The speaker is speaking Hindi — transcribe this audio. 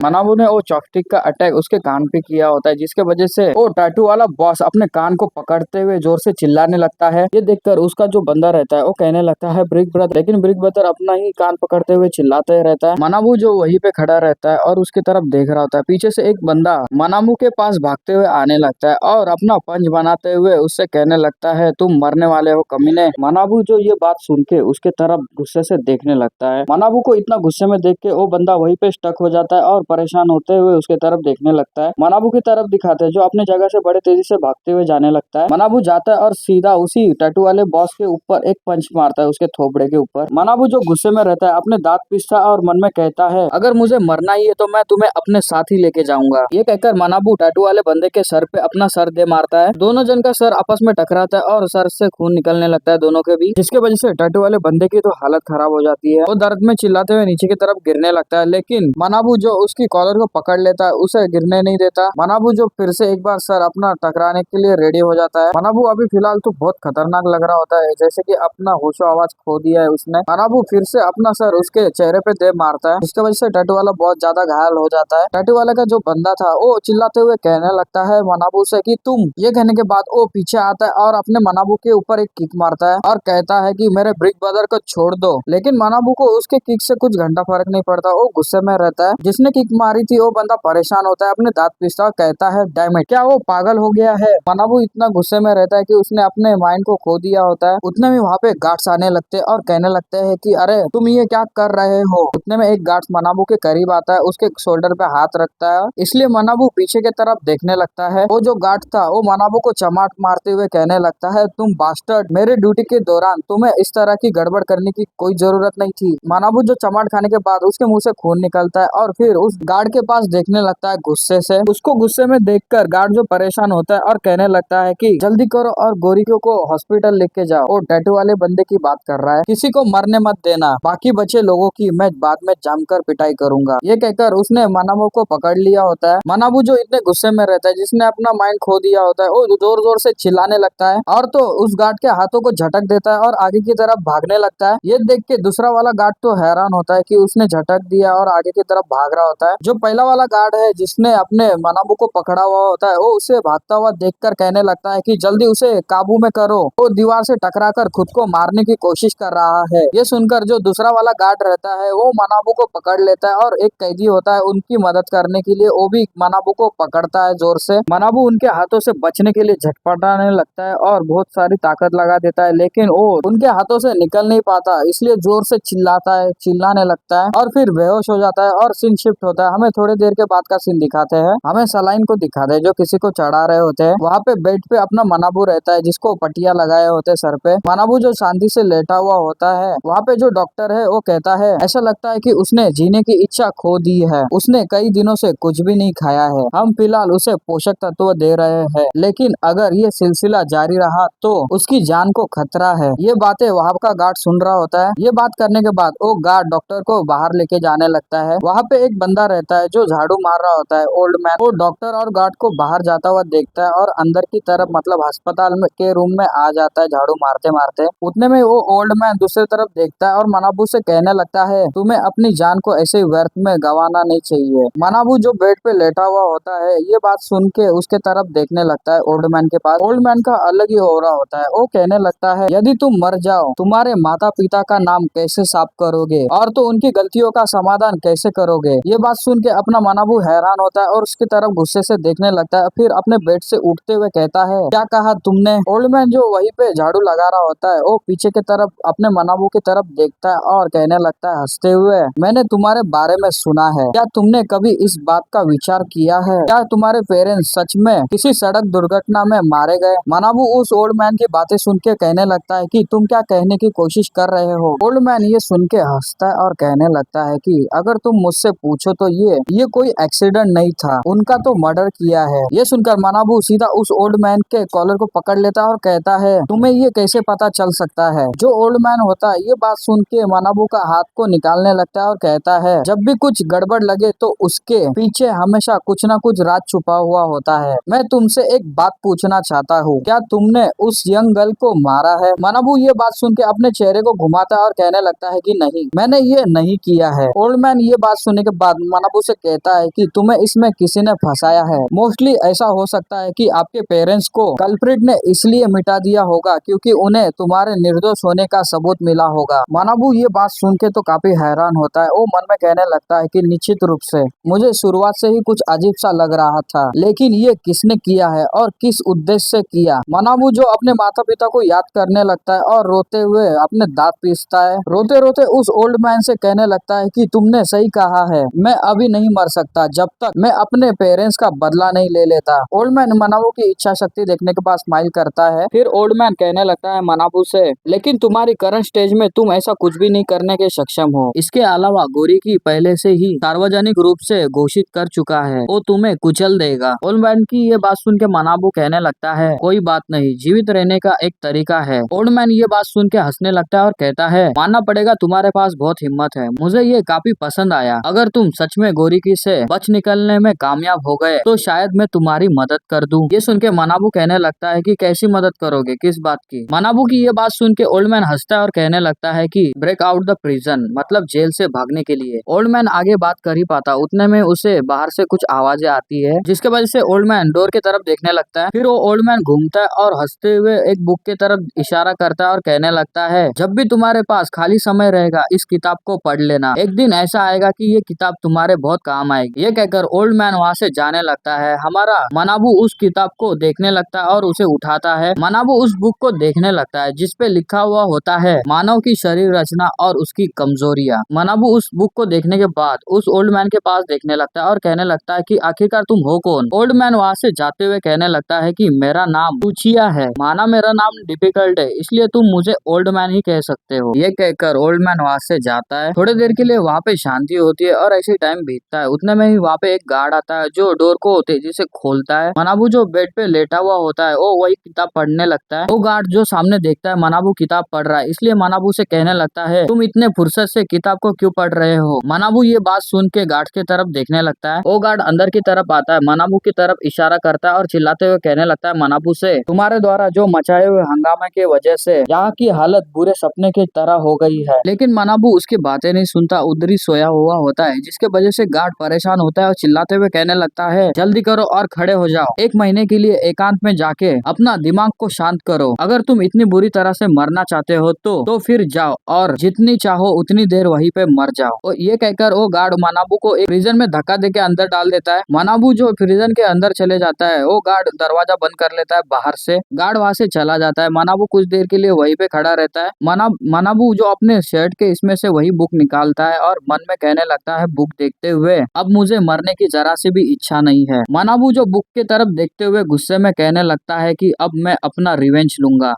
मनाबू ने वो चॉपस्टिक का अटैक उसके कान पे किया होता है, जिसके वजह से वो टैटू वाला बॉस अपने कान को पकड़ते हुए जोर से चिल्लाने लगता है। ये देखकर उसका जो बंदा रहता है वो कहने लगता है ब्रिक ब्रदर, लेकिन ब्रिक ब्रदर अपना ही कान पकड़ते हुए चिल्लाते ही रहता है। मनाबू जो वहीं पे खड़ा रहता है और उसकी तरफ देख रहा होता है। पीछे से एक बंदा मनाबू के पास भागते हुए आने लगता है और अपना पंच बनाते हुए उससे कहने लगता है तुम मरने वाले हो कमीने। मनाबू जो ये बात सुन के उसके तरफ गुस्से से देखने लगता है। मनाबू को इतना गुस्से में देख के वो बंदा वहीं पे स्टक हो जाता है और परेशान होते हुए उसके तरफ देखने लगता है। मनाबू की तरफ दिखाते हैं जो अपनी जगह से बड़े तेजी से भागते हुए जाने लगता है। मनाबू जाता है और सीधा उसी टैटू वाले बॉस के ऊपर एक पंच मारता है उसके थोबड़े के ऊपर। मनाबू जो गुस्से में रहता है अपने दांत पीसता है और मन में कहता है अगर मुझे मरना ही है तो मैं तुम्हें अपने साथ ही लेके जाऊंगा। ये कहकर मनाबू टैटू वाले बंदे के सर पे अपना सर दे मारता है। दोनों जन का सर आपस में टकराता है और सर से खून निकलने लगता है दोनों के बीच, जिसके वजह से टैटू वाले बंदे की तो हालत खराब हो जाती है। वो दर्द में चिल्लाते हुए नीचे की तरफ गिरने लगता है, लेकिन मनाबू जो उसकी कॉलर को पकड़ लेता है उसे गिरने नहीं देता। मनाबू जो फिर से एक बार सर अपना टकराने के लिए रेडी हो जाता है। मनाबू अभी फिलहाल तो बहुत खतरनाक लग रहा होता है, जैसे कि अपना होशो आवाज खो दिया है उसने। मनाबू फिर से अपना सर उसके चेहरे पे दे मारता है, जिसकी वजह से टैटू वाला बहुत ज्यादा घायल हो जाता है। टैटू वाले का जो बंदा था वो चिल्लाते हुए कहने लगता है मनाबू से कि तुम। ये कहने के बाद वो पीछे आता है और अपने मनाबू के ऊपर एक किक मारता है और कहता है कि मेरे ब्रिक ब्रदर को छोड़ दो, लेकिन मनाबू को उसके किक से कुछ घंटा फर्क नहीं पड़ता। वो गुस्से में रहता है। जिसने किक मारी थी वो बंदा परेशान होता है, अपने दांत पीसता और कहता है डैम इट, क्या वो पागल हो गया है। मनाबू इतना गुस्से में रहता है कि उसने अपने माइंड को खो दिया होता है। उतने में वहाँ पे गार्ड्स आने लगते हैं और कहने लगते हैं कि अरे तुम ये क्या कर रहे हो। उतने में एक गार्ड्स मनाबू के करीब आता है, उसके शोल्डर पे हाथ रखता है, इसलिए मनाबू पीछे की तरफ देखने लगता है। वो जो गार्ड था वो मनाबू को चमाट मारते हुए कहने लगता है तुम बास्टर्ड, मेरे ड्यूटी के दौरान तुम्हें इस तरह की गड़बड़ करने की कोई जरूरत नहीं थी। मनाबू जो चमाट खाने के बाद उसके मुंह से खून निकलता है और फिर उस गार्ड के पास देखने लगता है गुस्से से। उसको गुस्से में देखकर गार्ड जो परेशान होता है और कहने लगता है कि जल्दी करो और गोरिको को हॉस्पिटल लेके जाओ। वो टैटू वाले बंदे की बात कर रहा है, किसी को मरने मत देना, बाकी बचे लोगों की मैं बाद में जमकर पिटाई करूंगा। ये कहकर उसने मनाबू को पकड़ लिया होता है। मनाबू जो इतने गुस्से में रहता है, जिसने अपना माइंड खो दिया होता है, वो जोर जोर से चिल्लाने लगता है और तो उस गार्ड के हाथों को झटक देता है और आगे की तरफ भागने लगता है। ये देख के दूसरा वाला गार्ड तो हैरान होता है कि उसने झटक दिया और आगे की तरफ भाग रहा होता है। जो पहला वाला गार्ड है जिसने अपने मनाबू को पकड़ा हुआ होता है, वो उसे भागता हुआ देखकर कहने लगता है कि जल्दी उसे काबू में करो, वो दीवार से टकराकर खुद को मारने की कोशिश कर रहा है। ये सुनकर जो दूसरा वाला गार्ड रहता है वो मनाबू को पकड़ लेता है और एक कैदी होता है उनकी मदद करने के लिए, वो भी मनाबू को पकड़ता है जोर से। मनाबू उनके हाथों से बचने के लिए झटपटाने लगता है और बहुत सारी ताकत लगा देता है, लेकिन वो उनके हाथों से निकल नहीं पाता, इसलिए जोर से चिल्लाता है, चिल्लाने लगता है और फिर बेहोश हो जाता है और सीन शिफ्ट होता है। हमें थोड़ी देर के बाद का सीन दिखाते हैं। हमें सलाइन को दिखाते हैं जो किसी को चढ़ा रहे होते हैं। वहाँ पे बेड पे अपना मनाबू रहता है जिसको पटिया लगाए होते हैं सर पे। मनाबू जो शांति से लेटा हुआ होता है, वहाँ पे जो डॉक्टर है वो कहता है ऐसा लगता है कि उसने जीने की इच्छा खो दी है, उसने कई दिनों से कुछ भी नहीं खाया है, हम फिलहाल उसे पोषक तत्व दे रहे हैं, लेकिन अगर ये सिलसिला जारी रहा तो उसकी जान को खतरा है। ये बातें वहाँ का गार्ड सुन रहा होता है। ये बात करने के बाद वो गार्ड डॉक्टर को बाहर लेके जाने लगता है। वहाँ पे एक बंदा रहता है जो झाड़ू मार रहा होता है, ओल्ड मैन। वो डॉक्टर और गार्ड को बाहर जाता हुआ देखता है और अंदर की तरफ मतलब अस्पताल में के रूम में आ जाता है झाड़ू मारते मारते। उतने में वो ओल्ड मैन दूसरी तरफ देखता है और मनाबू से कहने लगता है तुम्हें अपनी जान को ऐसे व्यर्थ में गंवाना नहीं चाहिए। मनाबू जो बेड पे लेटा हुआ होता है ये बात सुन के उसके तरफ देखने लगता है ओल्ड मैन के पास। ओल्ड मैन का अलग ही हो रहा होता है। वो कहने लगता है यदि तुम मर जाओ तुम्हारे माता पिता का नाम कैसे साफ करोगे और तो उनकी गलतियों का समाधान कैसे करोगे। ये बात सुन के अपना मनाबू हैरान होता है और उसकी तरफ गुस्से से देखने लगता है। फिर अपने बेड से उठते हुए कहता है क्या कहा तुमने। ओल्ड मैन जो वहीं पे झाड़ू लगा रहा होता है वो पीछे की तरफ अपने मनाबू की तरफ देखता है और कहने लगता है हंसते हुए मैंने तुम्हारे बारे में सुना है, क्या तुमने कभी इस बात का विचार किया है, क्या तुम्हारे पेरेंट्स सच में किसी सड़क दुर्घटना में मारे गए। मनाबू उस ओल्ड मैन की बातें सुन के कहने लगता है कि तुम क्या कहने की कोशिश कर रहे हो। ओल्ड मैन ये सुन के हंसता है और कहने लगता है कि अगर तुम मुझसे पूछो तो ये कोई एक्सीडेंट नहीं था, उनका तो मर्डर किया है। ये सुनकर मनाबू सीधा उस ओल्ड मैन के कॉलर को पकड़ लेता है और कहता है तुम्हें ये कैसे पता चल सकता है। जो ओल्ड मैन होता है ये बात सुन के मनाबू का हाथ को निकालने लगता है और कहता है जब भी कुछ गड़बड़ लगे तो उसके पीछे हमेशा कुछ ना कुछ राज छुपा हुआ होता है। मैं तुमसे एक बात पूछना चाहता हूँ, क्या तुमने उस यंग गर्ल को मारा है। मनाबू ये बात सुन के अपने चेहरे को घुमाता है और कहने लगता है कि नहीं, मैंने ये नहीं किया है। ओल्ड मैन ये बात सुनने के बाद मनाबू से कहता है कि तुम्हें इसमें किसी ने फंसाया है। मोस्टली ऐसा हो सकता है कि आपके पेरेंट्स को कल्प्रिट ने इसलिए मिटा दिया होगा क्योंकि उन्हें तुम्हारे निर्दोष होने का सबूत मिला होगा। मनाबू ये बात सुन के तो काफी हैरान होता है। वो मन में कहने लगता है कि निश्चित रूप से मुझे शुरुआत से ही कुछ अजीब सा लग रहा था, लेकिन ये किसने किया है और किस उद्देश्य से किया। मनाबू जो अपने माता पिता को याद करने लगता है और रोते हुए अपने दांत पीसता है। रोते रोते उस ओल्ड मैन से कहने लगता है कि तुमने सही कहा है, मैं अभी नहीं मर सकता जब तक मैं अपने पेरेंट्स का बदला नहीं ले लेता। ओल्ड मैन मनाबू की इच्छा शक्ति देखने के बाद स्माइल करता है। फिर ओल्ड मैन कहने लगता है मनाबू से, लेकिन तुम्हारी करंट स्टेज में तुम ऐसा कुछ भी नहीं करने के सक्षम हो। इसके अलावा गोरीकी पहले से ही सार्वजनिक रूप से घोषित कर चुका है, वो तुम्हें कुचल देगा। ओल्ड मैन की ये बात सुन के मनाबू कहने लगता है कोई बात नहीं, जीवित रहने का एक तरीका है। ओल्ड मैन ये बात सुन के हंसने लगता है और कहता है मानना पड़ेगा तुम्हारे पास बहुत हिम्मत है, मुझे ये काफी पसंद आया। अगर तुम सच में गोरीकी से बच निकलने में कामयाब हो गए तो शायद मैं तुम्हारी मदद कर दूं। ये सुन के मनाबू कहने लगता है कि कैसी मदद करोगे, किस बात की। मनाबू की ये बात सुन के ओल्ड मैन हंसता है और कहने लगता है कि ब्रेक आउट द प्रिजन, मतलब जेल से भागने के लिए। ओल्ड मैन आगे बात कर ही पाता उतने में उसे बाहर से कुछ आवाजें आती है, जिसके वजह से ओल्ड मैन डोर की तरफ देखने लगता है। फिर वो ओल्ड मैन घूमता है और हंसते हुए एक बुक की तरफ इशारा करता है और कहने लगता है जब भी तुम्हारे पास खाली समय रहेगा इस किताब को पढ़ लेना, एक दिन ऐसा आएगा कि ये किताब तुम्हारे बहुत काम आएगी। ये कहकर ओल्ड मैन वहाँ से जाने लगता है। हमारा मनाबू उस किताब को देखने लगता है और उसे उठाता है। मनाबू उस बुक को देखने लगता है जिसपे लिखा हुआ होता है मानव की शरीर रचना और उसकी कमजोरियां। मनाबू उस बुक को देखने के बाद उस ओल्ड मैन के पास देखने लगता है और कहने लगता है कि आखिरकार तुम हो कौन। ओल्ड मैन वहाँ से जाते हुए कहने लगता है कि मेरा नाम टूचिया है, माना मेरा नाम डिफिकल्ट है इसलिए तुम मुझे ओल्ड मैन ही कह सकते हो। ये कहकर ओल्ड मैन वहाँ से जाता है। थोड़ी देर के लिए वहाँ पे शांति होती है और ऐसे टाइम बीतता है। उतने में ही वहाँ पे एक गार्ड आता है जो डोर को तेजी से खोलता है। मनाबू जो बेड पे लेटा हुआ होता है वो वही किताब पढ़ने लगता है। वो गार्ड जो सामने देखता है मनाबू किताब पढ़ रहा है, इसलिए मनाबू से कहने लगता है तुम इतने फुर्सत से किताब को क्यों पढ़ रहे हो। मनाबू ये बात सुन के गार्ड की तरफ देखने लगता है। वो गार्ड अंदर की तरफ आता है, मनाबू की तरफ इशारा करता है और चिल्लाते हुए कहने लगता है मनाबू से तुम्हारे द्वारा जो मचाए हुए हंगामे की वजह से यहाँ की हालत बुरे सपने की तरह हो गई है। लेकिन मनाबू उसकी बातें नहीं सुनता, उधर ही सोया हुआ होता है, जिसके वजह से गार्ड परेशान होता है और चिल्लाते हुए कहने लगता है जल्दी करो और खड़े हो जाओ, 1 महीने के लिए एकांत में जाके अपना दिमाग को शांत करो। अगर तुम इतनी बुरी तरह से मरना चाहते हो तो फिर जाओ और जितनी चाहो उतनी देर वहीं पे मर जाओ। और ये कहकर वो गार्ड मनाबू को एक प्रिजन में धक्का देके अंदर डाल देता है। मनाबू जो प्रिजन के अंदर चले जाता है वो गार्ड दरवाजा बंद कर लेता है बाहर से। गार्ड वहाँ से चला जाता है। मनाबू कुछ देर के लिए वहीं पे खड़ा रहता है। मनाबू जो अपने शर्ट के इसमें से वही बुक निकालता है और मन में कहने लगता है बुक देखते हुए अब मुझे मरने की जरा सी भी इच्छा नहीं है। मनाबू जो बुक की तरफ देखते हुए गुस्से में कहने लगता है कि अब मैं अपना रिवेंज लूंगा।